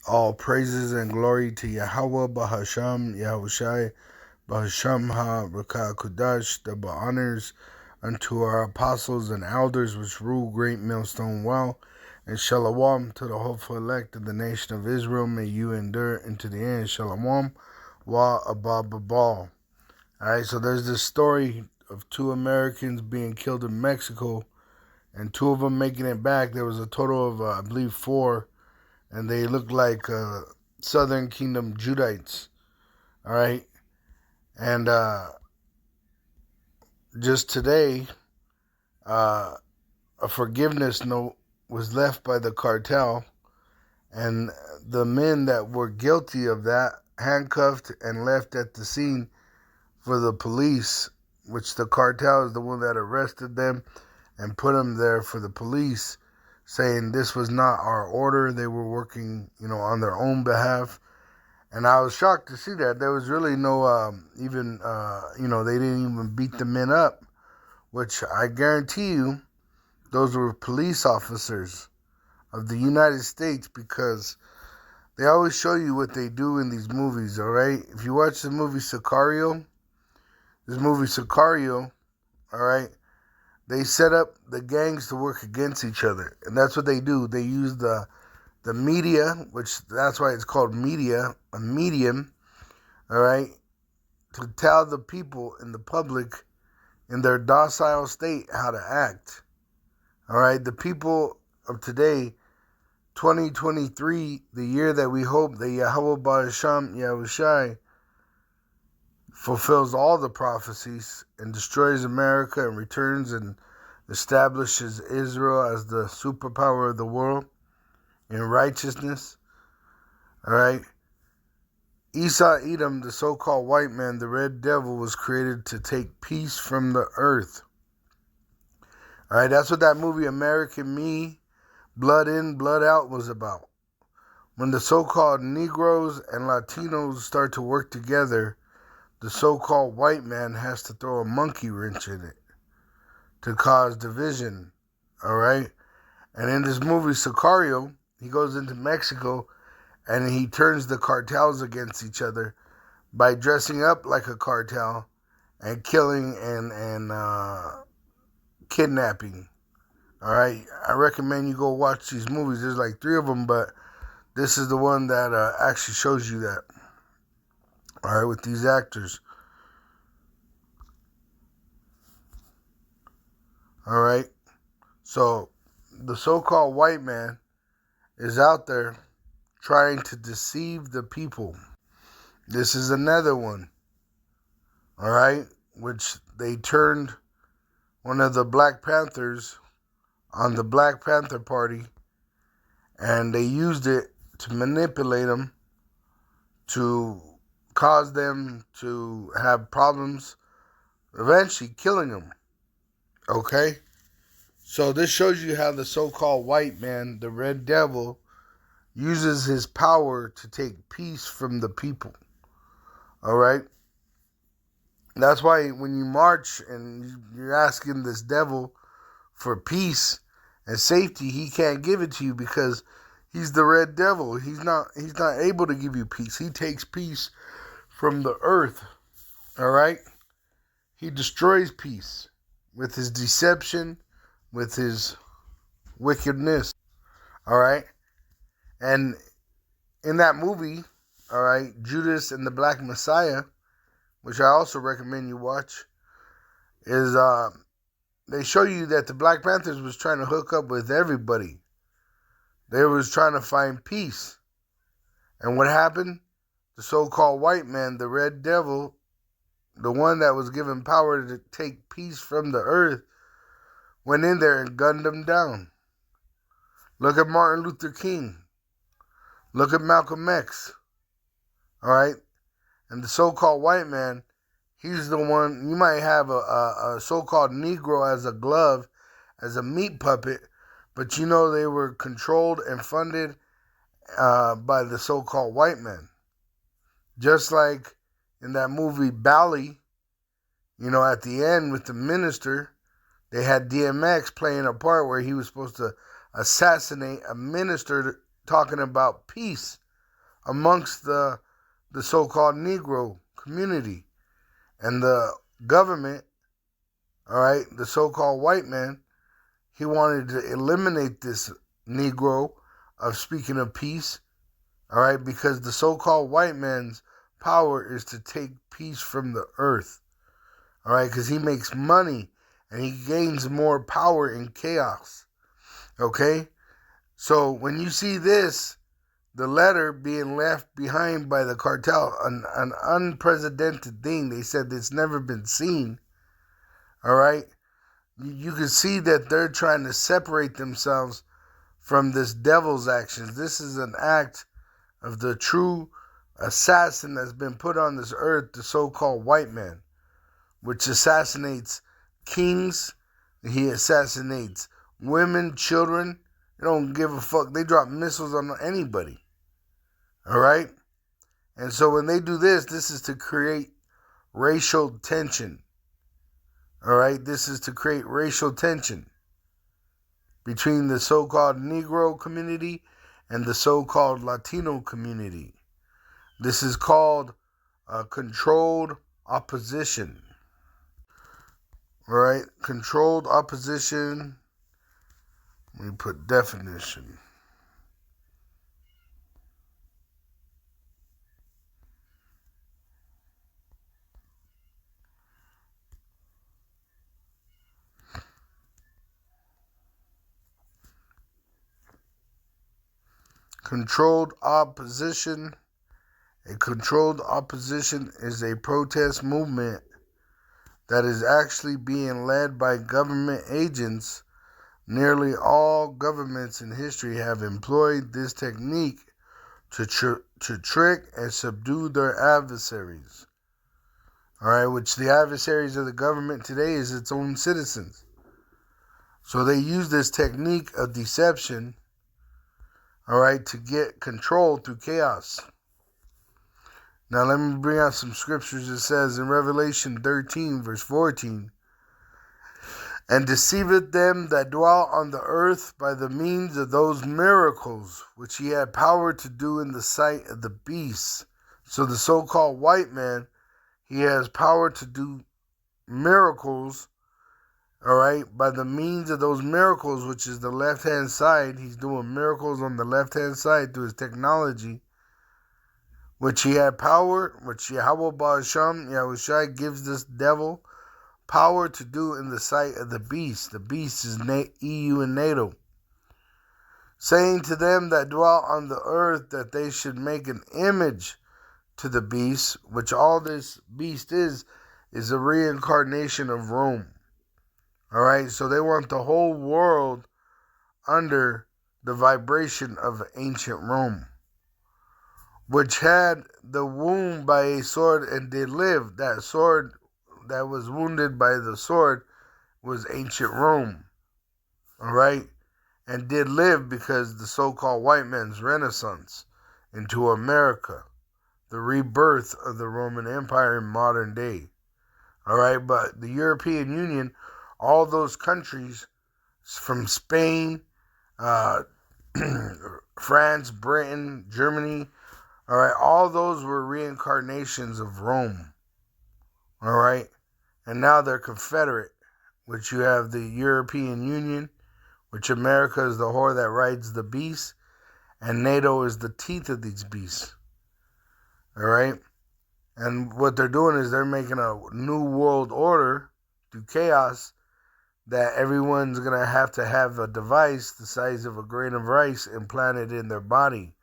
All praises and glory to Yahweh Bahasham Yahushai Bahasham Ha Rakah Kudash, double honors unto our apostles and elders which rule great millstone well, and shalom to the hopeful elect of the nation of Israel. May you endure into the end. Shalom wa abababal. Alright, so there's this story of two Americans being killed in Mexico and two of them making it back. There was a total of, I believe, four, and they looked like Southern Kingdom Judites. All right, and just today, a forgiveness note was left by the cartel, and the men that were guilty of that handcuffed and left at the scene for the police, which the cartel is the one that arrested them and put them there for the police, saying this was not our order. They were working, on their own behalf. And I was shocked to see that. There was really no, they didn't even beat the men up, which I guarantee you, those were police officers of the United States, because they always show you what they do in these movies, all right? If you watch the movie Sicario, all right, they set up the gangs to work against each other. And that's what they do. They use the media, which that's why it's called media, a medium, all right, to tell the people in the public in their docile state how to act. All right, the people of today, 2023, the year that we hope that Yahweh Ba'asham Yahushai fulfills all the prophecies and destroys America and returns and establishes Israel as the superpower of the world in righteousness. All right. Esau Edom, the so-called white man, the red devil, was created to take peace from the earth. All right, that's what that movie American Me, Blood In, Blood Out was about. When the so-called Negroes and Latinos start to work together, the so-called white man has to throw a monkey wrench in it to cause division. All right? And in this movie Sicario, he goes into Mexico and he turns the cartels against each other by dressing up like a cartel and killing and kidnapping. All right, I recommend you go watch these movies. There's like 3 of them, but this is the one that actually shows you that. All right, with these actors. All right, so the so-called white man is out there trying to deceive the people. This is another one, all right, which they turned one of the Black Panthers on the Black Panther Party, and they used it to manipulate them, to cause them to have problems, eventually killing them. Okay? So this shows you how the so-called white man, the red devil, uses his power to take peace from the people. All right? That's why when you march and you're asking this devil for peace and safety, he can't give it to you because he's the red devil. He's not able to give you peace. He takes peace from the earth. All right? He destroys peace with his deception, with his wickedness. All right? And in that movie, all right, Judas and the Black Messiah, which I also recommend you watch, is they show you that the Black Panthers was trying to hook up with everybody. They was trying to find peace. And what happened? The so-called white man, the red devil, the one that was given power to take peace from the earth, went in there and gunned them down. Look at Martin Luther King. Look at Malcolm X. All right? And the so-called white man, he's the one. You might have a so-called Negro as a glove, as a meat puppet, but they were controlled and funded by the so-called white man. Just like in that movie Bally, at the end with the minister, they had DMX playing a part where he was supposed to assassinate a minister talking about peace. amongst the so-called Negro community. And the government, all right, the so-called white man, he wanted to eliminate this Negro of speaking of peace, all right, because the so-called white man's power is to take peace from the earth, all right, because he makes money and he gains more power in chaos, okay? So when you see this, the letter being left behind by the cartel, an unprecedented thing, they said it's never been seen, all right? You can see that they're trying to separate themselves from this devil's actions. This is an act of the true assassin that's been put on this earth, the so-called white man, which assassinates kings, he assassinates women, children. They don't give a fuck. They drop missiles on anybody. All right? And so when they do this, this is to create racial tension. All right? This is to create racial tension between the so-called Negro community and the so-called Latino community. This is called controlled opposition. All right? Controlled opposition. Let me put definition. Controlled opposition. A controlled opposition is a protest movement that is actually being led by government agents. Nearly all governments in history have employed this technique to trick and subdue their adversaries. All right, which the adversaries of the government today is its own citizens. So they use this technique of deception, all right, to get control through chaos. Now let me bring out some scriptures. It says in Revelation 13, verse 14, and deceiveth them that dwell on the earth by the means of those miracles which he had power to do in the sight of the beasts. So the so-called white man, he has power to do miracles, all right, by the means of those miracles, which is the left-hand side. He's doing miracles on the left-hand side through his technology, which he had power, which Yahweh Ba'asham, Yahushua, gives this devil power to do in the sight of the beast. The beast is EU and NATO. Saying to them that dwell on the earth that they should make an image to the beast, which all this beast is a reincarnation of Rome. All right, so they want the whole world under the vibration of ancient Rome, which had the wound by a sword and did live. That sword that was wounded by the sword was ancient Rome, all right, and did live because the so-called white man's renaissance into America, the rebirth of the Roman Empire in modern day, all right. But the European Union, all those countries from Spain, France, Britain, Germany, all right, all those were reincarnations of Rome, all right, and now they're confederate, which you have the European Union, which America is the whore that rides the beast, and NATO is the teeth of these beasts, all right, and what they're doing is they're making a new world order through chaos that everyone's going to have a device the size of a grain of rice implanted in their body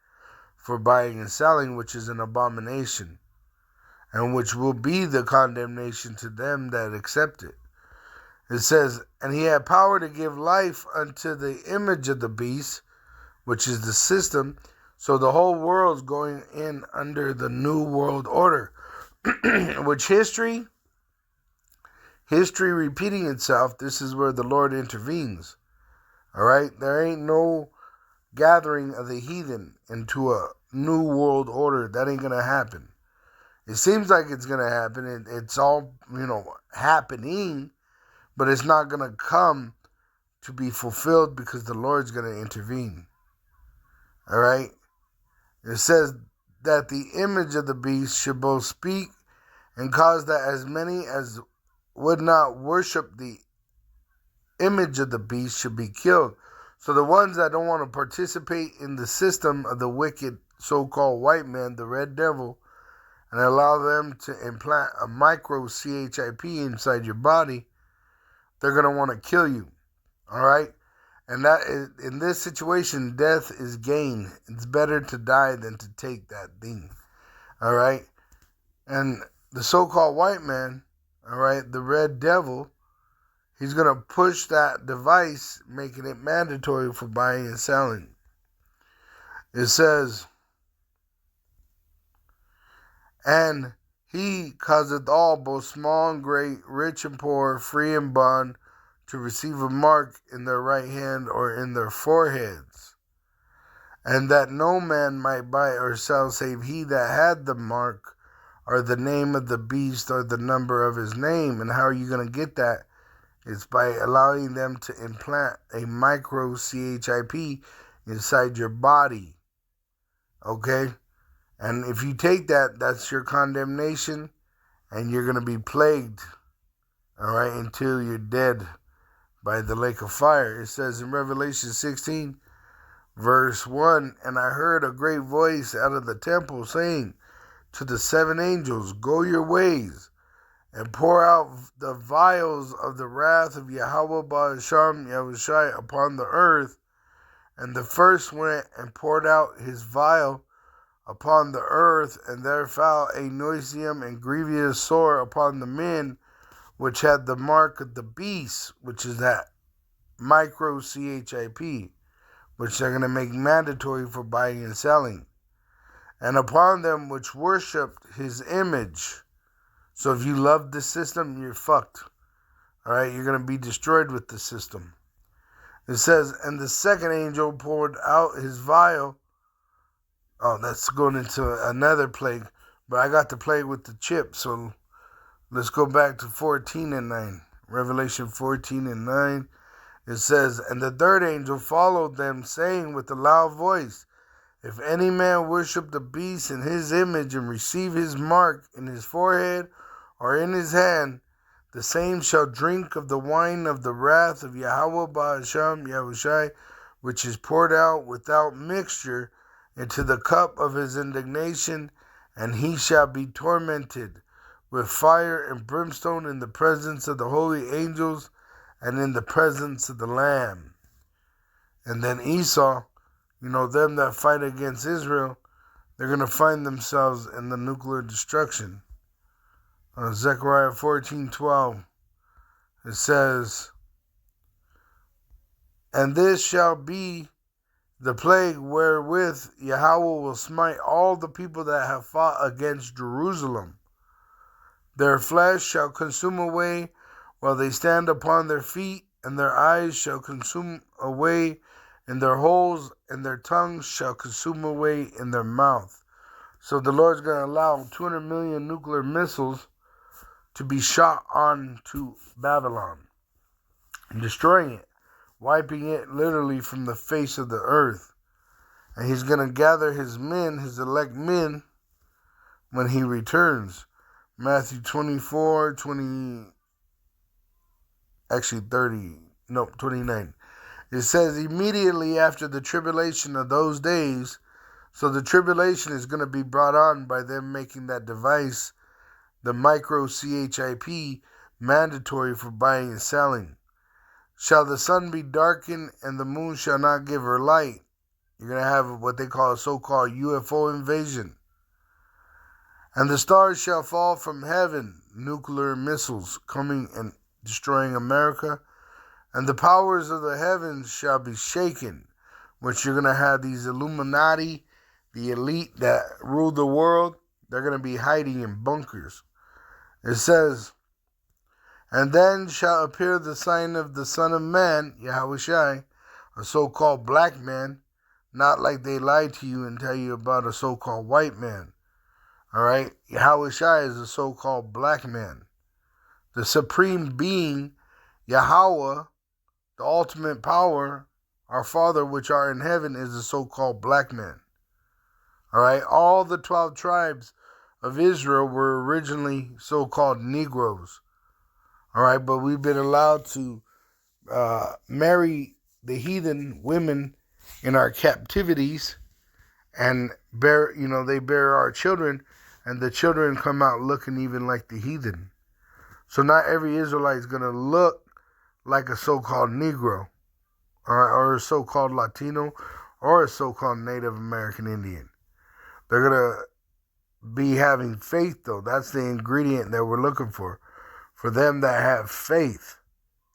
for buying and selling, which is an abomination, and which will be the condemnation to them that accept it. It says, and he had power to give life unto the image of the beast, which is the system. So the whole world's going in under the new world order, which history repeating itself. This is where the Lord intervenes. All right, there ain't no gathering of the heathen into a new world order. That ain't gonna happen. It seems like it's gonna happen. It's all happening, but it's not gonna come to be fulfilled because the Lord's gonna intervene. All right. It says that the image of the beast should both speak and cause that as many as would not worship the image of the beast should be killed. So the ones that don't want to participate in the system of the wicked so-called white man, the red devil, and allow them to implant a micro CHIP inside your body, they're going to want to kill you. All right? And that is, in this situation, death is gain. It's better to die than to take that thing. All right? And the so-called white man, all right, the red devil, he's going to push that device, making it mandatory for buying and selling. It says, and he causeth all, both small and great, rich and poor, free and bond, to receive a mark in their right hand or in their foreheads, and that no man might buy or sell save he that had the mark, or the name of the beast, or the number of his name. And how are you going to get that? It's by allowing them to implant a micro CHIP inside your body. Okay? And if you take that, that's your condemnation, and you're going to be plagued, all right, until you're dead by the lake of fire. It says in Revelation 16, verse 1, and I heard a great voice out of the temple saying to the seven angels, go your ways, and pour out the vials of the wrath of Yahweh Ba'asham Yahushai upon the earth. And the first went and poured out his vial upon the earth, and there fell a noisome and grievous sore upon the men which had the mark of the beast, which is that micro CHIP, which they're going to make mandatory for buying and selling, and upon them which worshipped his image. So if you love this system, you're fucked. All right, you're going to be destroyed with the system. It says, and the second angel poured out his vial. Oh, that's going into another plague, but I got the plague with the chip, so let's go back to 14 and 9. Revelation 14 and 9. It says, and the third angel followed them, saying with a loud voice, if any man worship the beast in his image and receive his mark in his forehead or in his hand, the same shall drink of the wine of the wrath of Yahweh Ba'asham Yahushai, which is poured out without mixture into the cup of his indignation, and he shall be tormented with fire and brimstone in the presence of the holy angels and in the presence of the Lamb. And then Esau, them that fight against Israel, they're going to find themselves in the nuclear destruction. Zechariah 14:12, it says, and this shall be the plague wherewith Yahweh will smite all the people that have fought against Jerusalem. Their flesh shall consume away while they stand upon their feet, and their eyes shall consume away in their holes, and their tongues shall consume away in their mouth. So the Lord's going to allow 200 million nuclear missiles to be shot onto Babylon, and destroying it, wiping it literally from the face of the earth. And he's going to gather his men, his elect men, when he returns. Matthew 29. It says, immediately after the tribulation of those days, so the tribulation is going to be brought on by them making that device, the micro CHIP, mandatory for buying and selling. Shall the sun be darkened and the moon shall not give her light. You're going to have what they call a so-called UFO invasion. And the stars shall fall from heaven, nuclear missiles coming and destroying America. And the powers of the heavens shall be shaken, which you're going to have these Illuminati, the elite that rule the world. They're going to be hiding in bunkers. It says, and then shall appear the sign of the Son of Man, Yahushai, a so-called black man, not like they lie to you and tell you about a so-called white man. All right? Yahushai is a so-called black man. The supreme being, Yahweh, the ultimate power, our Father which art in heaven, is a so-called black man. All right, all the 12 tribes of Israel were originally so-called Negroes. All right, but we've been allowed to marry the heathen women in our captivities, and they bear our children, and the children come out looking even like the heathen. So not every Israelite is going to look like a so-called Negro, or a so-called Latino, or a so-called Native American Indian. They're going to be having faith, though. That's the ingredient that we're looking for. For them that have faith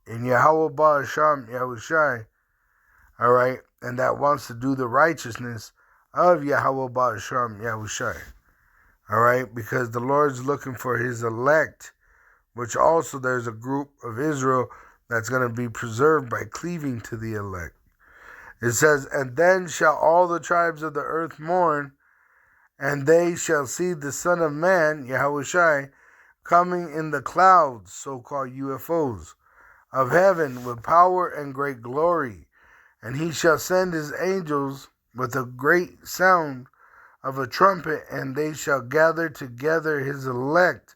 in Yahweh Ba'asham Yahushai, all right, and that wants to do the righteousness of Yahweh Ba'asham Yahushai, all right, because the Lord's looking for his elect, which also there's a group of Israel that's going to be preserved by cleaving to the elect. It says, and then shall all the tribes of the earth mourn, and they shall see the Son of Man, Yahushai, coming in the clouds, so-called UFOs, of heaven with power and great glory. And he shall send his angels with a great sound of a trumpet, and they shall gather together his elect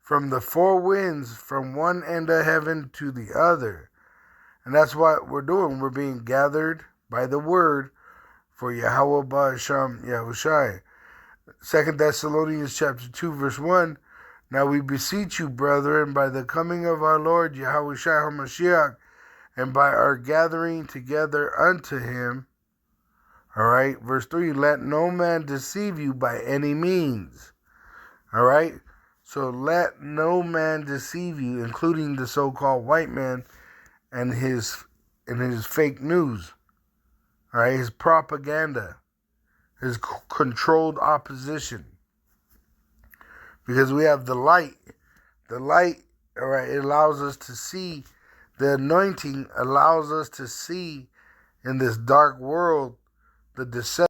from the four winds, from one end of heaven to the other. And that's what we're doing. We're being gathered by the word for Yahweh Ba'asham Yahushai. 2 Thessalonians chapter 2, verse 1. Now we beseech you, brethren, by the coming of our Lord Yahushua HaMashiach, and by our gathering together unto him. All right, verse 3, let no man deceive you by any means. All right, so let no man deceive you, including the so-called white man and his fake news. All right, his propaganda, his controlled opposition. Because we have the light. The light, all right, it allows us to see. The anointing allows us to see in this dark world the deception.